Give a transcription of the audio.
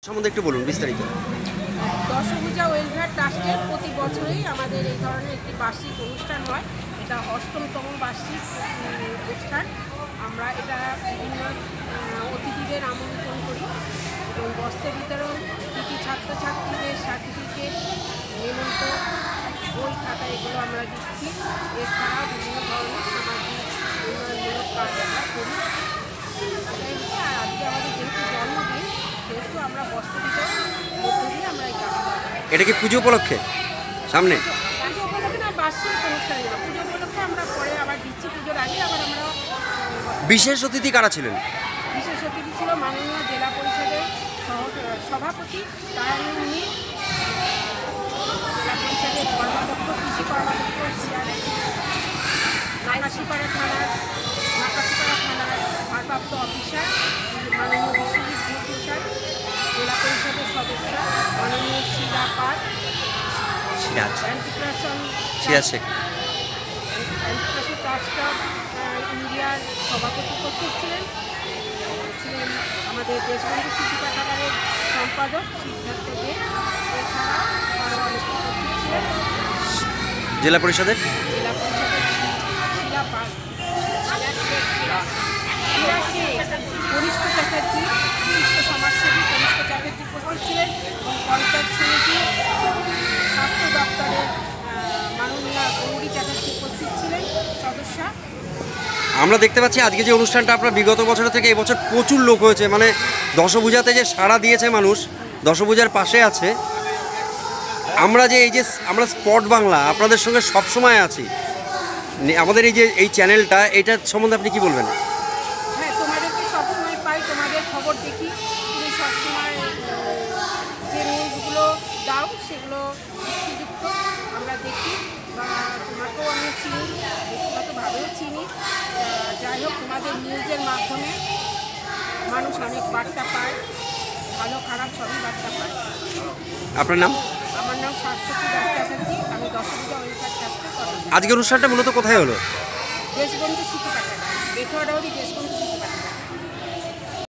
সম্বন্ধে একটু বলুন বিস্তারিত। দশভূজা ওয়েলফেয়ার ট্রাস্টের প্রতি বছরই আমাদের এই ধরনের একটি বার্ষিক অনুষ্ঠান হয়। এটা অষ্টমতম বার্ষিক অনুষ্ঠান। আমরা এটা বিভিন্ন অতিথিদের আমন্ত্রণ করি এবং বস্ত্র বিতরণ, কৃতি ছাত্রছাত্রীদের সার্টিফিকেট, নিয়মিত বই খাতা এগুলো আমরা দিচ্ছি। এছাড়াও বিভিন্ন ধরনের সামাজিক উন্নয়নমূলক কাজ আমরা করি। আর আজকে আমাদের যেহেতু জন্মদিন, সেহেতু আমরা বস্ত্র বিতরণ মধ্য দিয়ে আমরা এই কাজটা করি। এটা কি পুজো উপলক্ষে সামনে? পুজো উপলক্ষে না, বার্ষিক অনুষ্ঠান না, পুজো উপলক্ষে আমরা পরে আবার দিচ্ছি। পুজোর আগে আবার আমরা বিশেষ অতিথি কারা ছিলেন? বিশেষ অতিথি ছিল মাননীয় জেলা পরিষদের সভাপতি তারানুর মির, জেলা পরিষদের কর্মাধ্যক্ষ, কৃষি কর্মাধ্যক্ষ সিআরএ, নাকাশিপাড়া থানার ভারপ্রাপ্ত অফিসার মাননীয় বিশ্বজিৎ ঘোষ, জেলা পরিষদের সদস্য মাননীয় শিলা পাল, অ্যান্টিক্রাশন ট্রাস্ট অফ ইন্ডিয়ার সভাপতি উপস্থিত ছিলেন আমাদের দেশবন্ধু স্মৃতি পাঠাগারের সম্পাদক সিদ্ধার্থ দে। এছাড়া উপস্থিত ছিলেন জেলা পরিষদের শিলা পাল, কনিষ্ঠ চ্যাটার্জি, বিশিষ্ট সমাজসেবী কনিষ্ঠ চ্যাটার্জি উপস্থিত ছিলেন এবং পঞ্চায়েত সমিতি স্বাস্থ্য দপ্তরের মাননীয়া গৌরী চ্যাটার্জি উপস্থিত ছিলেন সদস্যা। আমরা দেখতে পাচ্ছি আজকে যে অনুষ্ঠানটা আপনার বিগত বছর থেকে এবছর প্রচুর লোক হয়েছে, মানে দশভূজাতে যে সাড়া দিয়েছে মানুষ, দশভূজার পাশে আছে। আমরা যে আমরা স্পট বাংলা আপনাদের সঙ্গে সবসময় আছি, আমাদের এই চ্যানেলটা, এইটার সম্বন্ধে আপনি কি বলবেন? হ্যাঁ, তোমাদেরকে সবসময় পাই, তোমাদের খবর দেখি, তুমি সবসময় যে নিউজগুলো দাও সেগুলো যুক্তিযুক্ত আমরা দেখি, বা তোমাকেও আমি চিনি, ব্যক্তিগতভাবেও চিনি। যাই হোক, তোমাদের নিউজের মাধ্যমে মানুষ অনেক বার্তা পায়, ভালো খারাপ সবই বার্তা পায়। আপনার নাম? আমার নাম শাশ্বতী দাস চ্যাটার্জি, আমি দশভূজা ওয়েলফেয়ার ট্রাস্টের। আজকের অনুষ্ঠানটা মূলত কোথায় হলো? দেশবন্ধু স্মৃতি পাঠাগার, বেথুয়াডাউরি দেশবন্ধু স্মৃতি পাঠাগার।